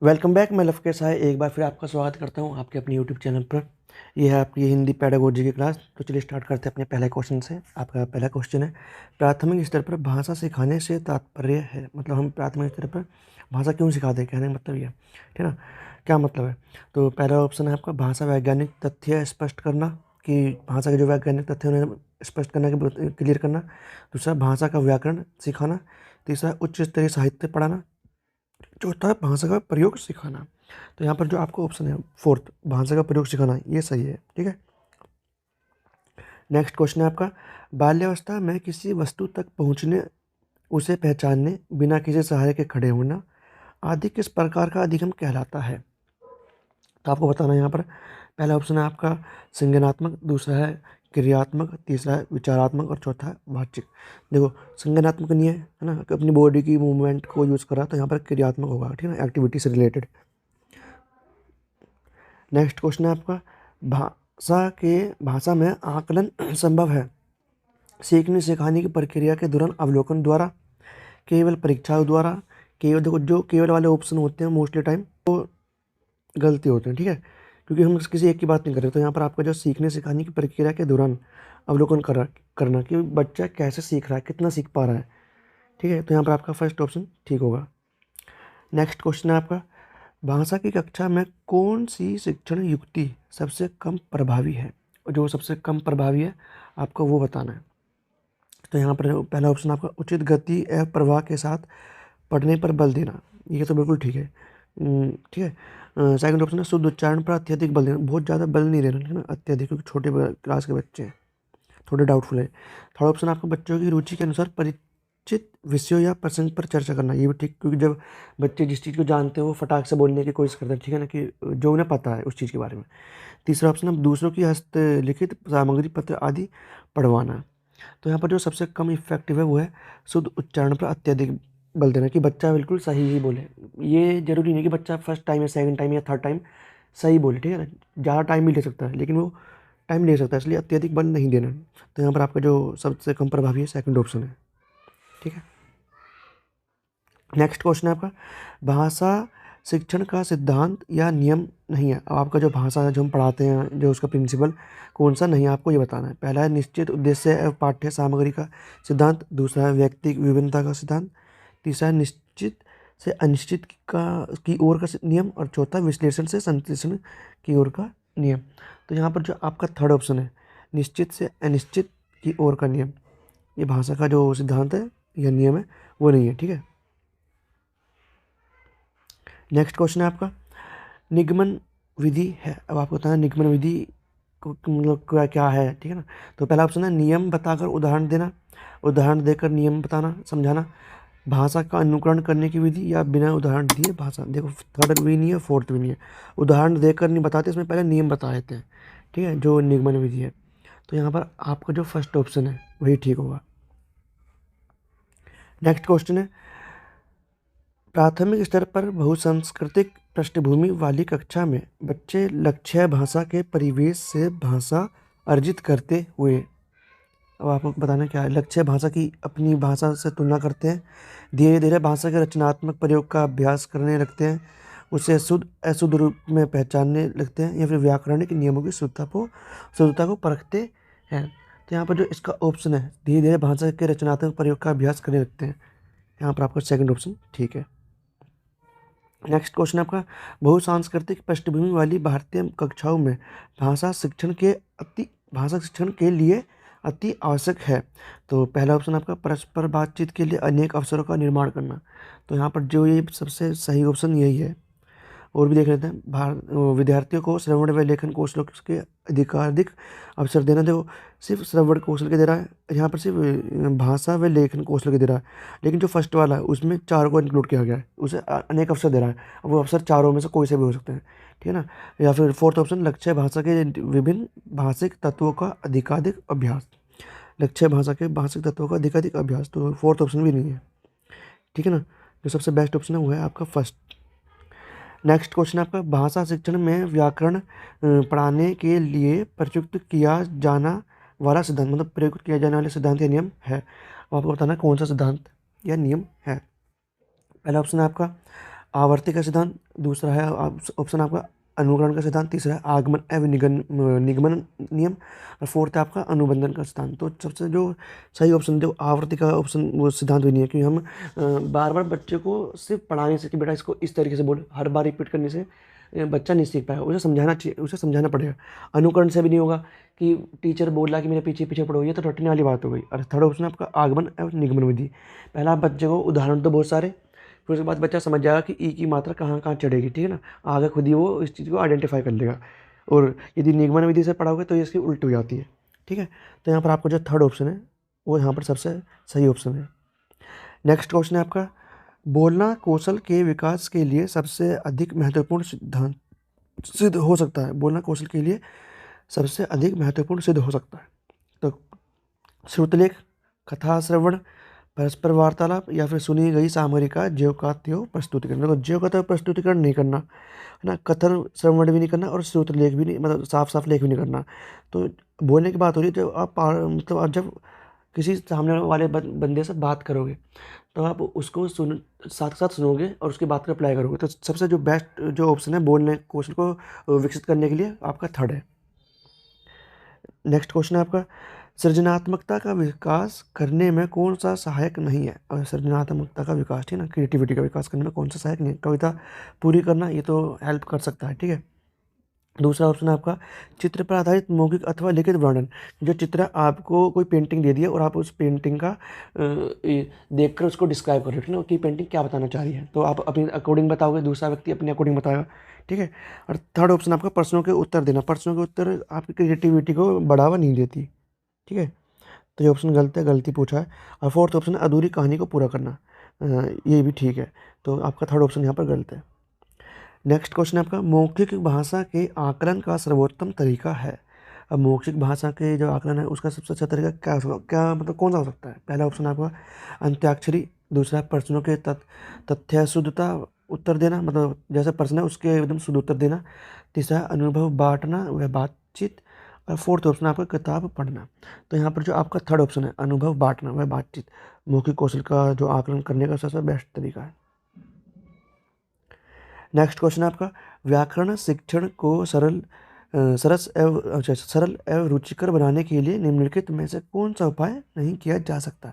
Welcome back. मैं लवकेश साय एक बार फिर आपका स्वागत करता हूं आपके अपने यूट्यूब चैनल पर। यह है आपकी हिंदी पेडागोजी की क्लास। तो चलिए स्टार्ट करते हैं अपने पहले क्वेश्चन से। आपका पहला क्वेश्चन है, प्राथमिक स्तर पर भाषा सिखाने से तात्पर्य है, मतलब हम प्राथमिक स्तर पर भाषा क्यों सिखाते हैं, कहने का मतलब ये है, ठीक है ना। क्या मतलब है? तो पहला ऑप्शन है आपका भाषा वैज्ञानिक तथ्य स्पष्ट करना, कि भाषा के जो वैज्ञानिक तथ्य हैं उन्हें स्पष्ट करना, क्लियर करना। दूसरा, भाषा का व्याकरण सिखाना। तीसरा, उच्च स्तरीय साहित्य पढ़ाना। चौथा है भाषा का प्रयोग सिखाना। तो यहाँ पर जो आपको ऑप्शन है फोर्थ, भाषा का प्रयोग सिखाना, ये सही है, ठीक है। नेक्स्ट क्वेश्चन है आपका, बाल्यावस्था में किसी वस्तु तक पहुँचने, उसे पहचानने, बिना किसी सहारे के खड़े होना आदि किस प्रकार का अधिगम कहलाता है? तो आपको बताना है यहाँ पर। पहला ऑप्शन है आपका संज्ञानात्मक, दूसरा है क्रियात्मक, तीसरा है विचारात्मक और चौथा है वाचिक। देखो, संज्ञानात्मक नहीं है ना, कि अपनी बॉडी की मूवमेंट को यूज़ करा, तो यहाँ पर क्रियात्मक होगा, ठीक है ना, एक्टिविटी से रिलेटेड। नेक्स्ट क्वेश्चन है आपका, भाषा में आकलन संभव है सीखने सिखाने की प्रक्रिया के दौरान अवलोकन द्वारा, केवल परीक्षाओं द्वारा, केवल, देखो जो केवल वाले ऑप्शन होते हैं मोस्टली टाइम वो गलती होते हैं, ठीक है, क्योंकि हम किसी एक की बात नहीं कर रहे। तो यहाँ पर आपका जो सीखने सिखाने की प्रक्रिया के दौरान अवलोकन करना कि बच्चा कैसे सीख रहा है, कितना सीख पा रहा है, ठीक है। तो यहाँ पर आपका फर्स्ट ऑप्शन ठीक होगा। नेक्स्ट क्वेश्चन है आपका, भाषा की कक्षा में कौन सी शिक्षण युक्ति सबसे कम प्रभावी है? और जो सबसे कम प्रभावी है आपको वो बताना है। तो यहाँ पर पहला ऑप्शन आपका उचित गति एवं प्रवाह के साथ पढ़ने पर बल देना, ये तो बिल्कुल ठीक है, ठीक है। सेकंड ऑप्शन है शुद्ध उच्चारण पर अत्यधिक बल देना, बहुत ज़्यादा बल नहीं देना, है ना, अत्यधिक, क्योंकि छोटे क्लास के बच्चे हैं, थोड़े डाउटफुल है। थर्ड ऑप्शन आपको बच्चों की रुचि के अनुसार परिचित विषयों या प्रसंग पर चर्चा करना, ये भी ठीक, क्योंकि जब बच्चे जिस चीज़ को जानते हैं वो फटाक से बोलने की कोशिश करते हैं, ठीक है ना, कि जो उन्हें पता है उस चीज़ के बारे में। तीसरा ऑप्शन है दूसरों की हस्तलिखित सामग्री पत्र आदि पढ़वाना। तो यहाँ पर जो सबसे कम इफेक्टिव है वो है शुद्ध उच्चारण पर अत्यधिक बल देना, कि बच्चा बिल्कुल सही ही बोले। ये जरूरी नहीं कि बच्चा फर्स्ट टाइम या सेकंड टाइम या थर्ड टाइम सही बोले, ठीक है ना, ज़्यादा टाइम भी ले सकता है, लेकिन वो टाइम ले सकता है, इसलिए अत्यधिक बल नहीं देना। तो यहाँ पर आपका जो सबसे कम प्रभावी है सेकंड ऑप्शन है, ठीक है। नेक्स्ट क्वेश्चन है आपका, भाषा शिक्षण का सिद्धांत या नियम नहीं है। अब आपका जो भाषा है जो हम पढ़ाते हैं, जो उसका प्रिंसिपल कौन सा नहीं है, आपको ये बताना है। पहला है निश्चित उद्देश्य एवं पाठ्य सामग्री का सिद्धांत, दूसरा है व्यक्ति विभिन्नता का सिद्धांत, तीसरा है निश्चित से अनिश्चित का की ओर का नियम, और चौथा विश्लेषण से संश्लेषण की ओर का नियम। तो यहाँ पर जो आपका थर्ड ऑप्शन है निश्चित से अनिश्चित की ओर का नियम, ये भाषा का जो सिद्धांत है या नियम है वो नहीं है, ठीक है। नेक्स्ट क्वेश्चन है आपका, निगमन विधि है। अब आपको बताना निगमन विधि मतलब क्या क्या है, ठीक है ना। तो पहला ऑप्शन है नियम बताकर उदाहरण देना, उदाहरण देकर नियम बताना समझाना, भाषा का अनुकरण करने की विधि, या बिना उदाहरण दिए भाषा। देखो, थर्ड भी नहीं है, फोर्थ भी नहीं है, उदाहरण देकर नहीं बताते, इसमें पहले नियम बता देते हैं, ठीक है, जो निगमन विधि है। तो यहाँ पर आपका जो फर्स्ट ऑप्शन है वही ठीक होगा। नेक्स्ट क्वेश्चन है, प्राथमिक स्तर पर बहुसांस्कृतिक पृष्ठभूमि वाली कक्षा में बच्चे लक्ष्य भाषा के परिवेश से भाषा अर्जित करते हुए, अब आपको बताना क्या है, लक्ष्य भाषा की अपनी भाषा से तुलना करते हैं, धीरे धीरे भाषा के रचनात्मक प्रयोग का अभ्यास करने लगते हैं, उसे शुद्ध अशुद्ध रूप में पहचानने लगते हैं, या फिर व्याकरणिक नियमों की शुद्धता को परखते हैं। तो यहाँ पर जो इसका ऑप्शन है धीरे धीरे भाषा के रचनात्मक प्रयोग का अभ्यास करने लगते हैं, यहाँ पर आपका सेकंड ऑप्शन ठीक है। नेक्स्ट क्वेश्चन आपका, बहुसांस्कृतिक पृष्ठभूमि वाली भारतीय कक्षाओं में भाषा शिक्षण के लिए अति आवश्यक है। तो पहला ऑप्शन आपका परस्पर बातचीत के लिए अनेक अवसरों का निर्माण करना। तो यहाँ पर जो ये सबसे सही ऑप्शन यही है। और भी देख लेते हैं, विद्यार्थियों को श्रवण व लेखन कौशलों के अधिकाधिक अवसर देना। देखो, सिर्फ श्रवण कौशल के दे रहा है, यहाँ पर सिर्फ भाषा व लेखन कौशल के दे रहा है, लेकिन जो फर्स्ट वाला है उसमें चारों को इंक्लूड किया गया है, उसे अनेक अवसर दे रहा है। अब वो अवसर चारों में से कोई से भी हो सकते हैं, ठीक है ना। या फिर फोर्थ ऑप्शन लक्ष्य भाषा के विभिन्न भाषिक तत्वों का अधिकाधिक अभ्यास, लक्ष्य भाषा के भाषिक तत्वों का अधिकाधिक अभ्यास, तो फोर्थ ऑप्शन भी नहीं है, ठीक है ना। जो सबसे बेस्ट ऑप्शन है वो है आपका फर्स्ट। नेक्स्ट क्वेश्चन आपका, भाषा शिक्षण में व्याकरण पढ़ाने के लिए प्रयुक्त किया जाना वाला सिद्धांत, मतलब प्रयुक्त किया जाने वाले सिद्धांत या नियम है। अब आपको बताना कौन सा सिद्धांत या नियम है। पहला ऑप्शन है आपका आवर्ती का सिद्धांत, दूसरा है ऑप्शन आपका अनुकरण का सिद्धांत, तीसरा है आगमन एवं निगमन नियम, और फोर्थ है आपका अनुबंधन का सिद्धांत। तो सबसे जो सही ऑप्शन जो आवर्ती का ऑप्शन वो सिद्धांत भी नहीं है, क्योंकि हम बार बार बच्चे को सिर्फ पढ़ाने से कि बेटा इसको इस तरीके से बोल, हर बार रिपीट करने से बच्चा नहीं सीख पाएगा, उसे समझाना चाहिए, उसे समझाना पड़ेगा। अनुकरण से भी नहीं होगा कि टीचर बोला कि मेरे पीछे पीछे पढ़ो, ये तो रटने वाली बात हो गई। और थर्ड ऑप्शन आपका आगमन एवं निगमन विधि। पहला आप बच्चे को उदाहरण तो बहुत सारे, फिर उसके बाद बच्चा समझ जाएगा कि ई की मात्रा कहाँ कहाँ चढ़ेगी, ठीक है ना, आगे खुद ही वो इस चीज़ को आइडेंटिफाई कर लेगा। और यदि निगमन विधि से पढ़ाओगे तो ये इसकी उल्टी हो जाती है, ठीक है। तो यहाँ पर आपको जो थर्ड ऑप्शन है वो यहाँ पर सबसे सही ऑप्शन है। नेक्स्ट क्वेश्चन है आपका, बोलना कौशल के विकास के लिए सबसे अधिक महत्वपूर्ण सिद्धांत सिद्ध हो सकता है। बोलना कौशल के लिए सबसे अधिक महत्वपूर्ण सिद्ध हो सकता है। तो श्रुतलेख, कथा श्रवण, परस्पर वार्तालाप, या फिर सुनी गई सामग्री का ज्यों का त्यों प्रस्तुतिकरण। देखो ज्यों का त्यों प्रस्तुतिकरण नहीं करना है ना, कथन श्रवण भी नहीं करना और श्रुतलेख भी नहीं, मतलब साफ साफ लेख भी नहीं करना। तो बोलने की बात हो रही है, जब आप मतलब आप जब किसी सामने वाले बंदे से बात करोगे तो आप उसको साथ साथ सुनोगे और उसकी बात को अप्लाई करोगे। तो सबसे जो बेस्ट जो ऑप्शन है बोलने कौशल को विकसित करने के लिए आपका थर्ड है। नेक्स्ट क्वेश्चन है आपका, सृजनात्मकता का विकास करने में कौन सा सहायक नहीं है। और सृजनात्मकता का विकास, ठीक है ना, क्रिएटिविटी का विकास करने में कौन सा सहायक नहीं है। कविता पूरी करना ये तो हेल्प कर सकता है, ठीक है। दूसरा ऑप्शन है आपका चित्र पर आधारित मौखिक अथवा लिखित वर्णन। जो चित्र आपको कोई पेंटिंग दे दिया और आप उस पेंटिंग का देखकर उसको डिस्क्राइब कर रहे हो, ठीक है ना, कि पेंटिंग क्या बताना चाह रही है, तो आप अपने अकॉर्डिंग बताओगे, दूसरा व्यक्ति अपने अकॉर्डिंग बताएगा, ठीक है। और थर्ड ऑप्शन आपका प्रश्नों के उत्तर देना। प्रश्नों के उत्तर आपकी क्रिएटिविटी को बढ़ावा नहीं देती, ठीक है। तो ये ऑप्शन गलत है, गलती पूछा है। और फोर्थ ऑप्शन अधूरी कहानी को पूरा करना, ये भी ठीक है। तो आपका थर्ड ऑप्शन यहाँ पर गलत है। नेक्स्ट क्वेश्चन है आपका, मौखिक भाषा के आकलन का सर्वोत्तम तरीका है। अब मौखिक भाषा के जो आकलन है उसका सबसे अच्छा तरीका क्या मतलब कौन सा हो सकता है। पहला ऑप्शन आपका अंत्याक्षरी, दूसरा प्रश्नों के तथ्य शुद्धता उत्तर देना, मतलब जैसे प्रश्न है उसके एकदम शुद्ध उत्तर देना, तीसरा अनुभव बांटना व बातचीत, और फोर्थ ऑप्शन आपका किताब पढ़ना। तो यहाँ पर जो आपका थर्ड ऑप्शन है अनुभव बांटना व बातचीत, मौखिक कौशल का जो आकलन करने का सबसे बेस्ट तरीका है। नेक्स्ट क्वेश्चन है आपका, व्याकरण शिक्षण को सरल एवं रुचिकर बनाने के लिए निम्नलिखित में से कौन सा उपाय नहीं किया जा सकता।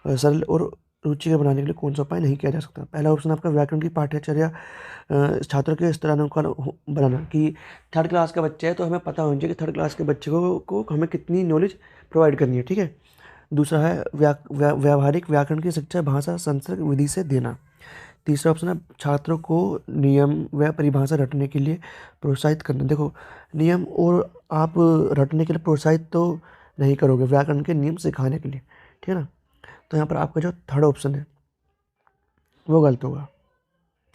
सरल और रुचिकर बनाने के लिए कौन सा उपाय नहीं किया जा सकता। पहला ऑप्शन आपका व्याकरण की पाठ्यचर्या छात्रों के स्तरानुसार बनाना, कि थर्ड क्लास का बच्चा है तो हमें पता होना चाहिए कि थर्ड क्लास के बच्चे को हमें कितनी नॉलेज प्रोवाइड करनी है, ठीक है। दूसरा है व्यावहारिक व्याकरण की शिक्षा भाषा संसर्ग विधि से देना। तीसरा ऑप्शन है छात्रों को नियम व परिभाषा रटने के लिए प्रोत्साहित करना। देखो नियम और आप रटने के लिए प्रोत्साहित तो नहीं करोगे, व्याकरण के नियम सिखाने के लिए, ठीक है ना। तो यहाँ पर आपका जो थर्ड ऑप्शन है वो गलत होगा,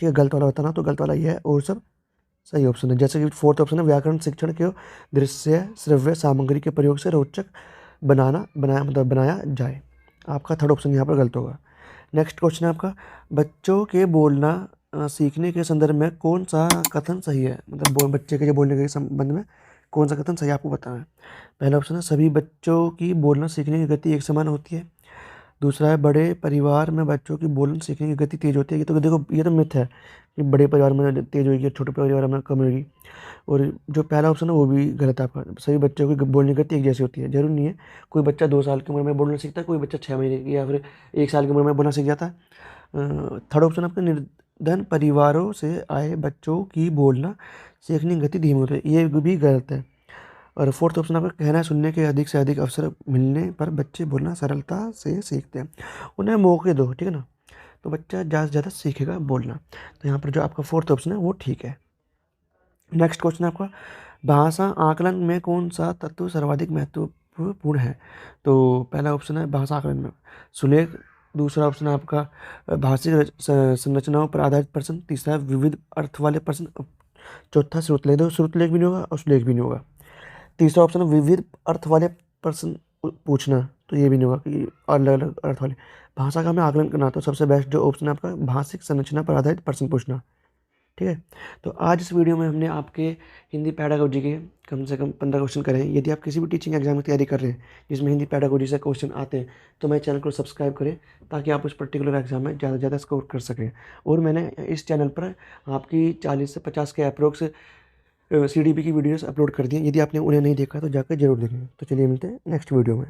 ठीक है। गलत वाला बताना, तो गलत वाला ये है और सब सही ऑप्शन है। जैसे कि फोर्थ ऑप्शन है व्याकरण शिक्षण के दृश्य श्रव्य सामग्री के प्रयोग से रोचक बनाया जाए। आपका थर्ड ऑप्शन यहाँ पर गलत होगा। नेक्स्ट क्वेश्चन है आपका, बच्चों के बोलना सीखने के संदर्भ में कौन सा कथन सही है, मतलब बच्चे के जो बोलने के संबंध में कौन सा कथन सही है आपको बताना है। पहला ऑप्शन है सभी बच्चों की बोलना सीखने की गति एक समान होती है। दूसरा है बड़े परिवार में बच्चों की बोलना सीखने की गति तेज होती है। ये तो देखो ये तो मिथ है कि बड़े परिवार में तेज होगी, छोटे परिवार में कम होगी। और जो पहला ऑप्शन है वो भी गलत है आपका, सभी बच्चों की बोलने की गति एक जैसी होती है। जरूरी नहीं है, कोई बच्चा 2 साल की उम्र में बोलना सीखता है, कोई बच्चा 6 महीने की या फिर 1 साल की उम्र में बोलना सीख जाता है। थर्ड ऑप्शन आपका निर्धन परिवारों से आए बच्चों की बोलना सीखने की गति धीमी होती है, ये भी गलत है। और फोर्थ ऑप्शन आपका कहना सुनने के अधिक से अधिक अवसर मिलने पर बच्चे बोलना सरलता से सीखते हैं, उन्हें मौके दो, ठीक है ना, तो बच्चा ज़्यादा से ज़्यादा सीखेगा बोलना। तो यहाँ पर जो आपका फोर्थ ऑप्शन है वो ठीक है। नेक्स्ट क्वेश्चन आपका, भाषा आकलन में कौन सा तत्व सर्वाधिक महत्वपूर्ण है। तो पहला ऑप्शन है भाषा आकलन में सुलेख, दूसरा ऑप्शन है आपका भाषिक संरचनाओं पर आधारित प्रश्न, तीसरा विविध अर्थ वाले प्रश्न, चौथा श्रुतलेख। तो श्रुतलेख भी नहीं होगा और सुलेख भी नहीं होगा। तीसरा ऑप्शन है विविध अर्थ वाले प्रश्न पूछना, तो ये भी नहीं होगा कि अलग अलग अर्थ वाले। भाषा का हमें आकलन करना, तो सबसे बेस्ट जो ऑप्शन है आपका भाषिक संरचना पर आधारित प्रश्न पूछना, ठीक है। तो आज इस वीडियो में हमने आपके हिंदी पैडागोजी के कम से कम 15 क्वेश्चन करे हैं। यदि आप किसी भी टीचिंग एग्जाम की तैयारी कर रहे हैं जिसमें हिंदी पैडागोजी से क्वेश्चन आते हैं तो मेरे चैनल को सब्सक्राइब करें ताकि आप उस पर्टिकुलर एग्जाम में ज़्यादा से ज़्यादा स्कोर कर सकें। और मैंने इस चैनल पर आपकी 40 से 50 के अप्रोक्स CDP की वीडियोस अपलोड कर दी हैं। यदि आपने उन्हें नहीं देखा तो जाकर जरूर देखें। तो चलिए मिलते हैं नेक्स्ट वीडियो में।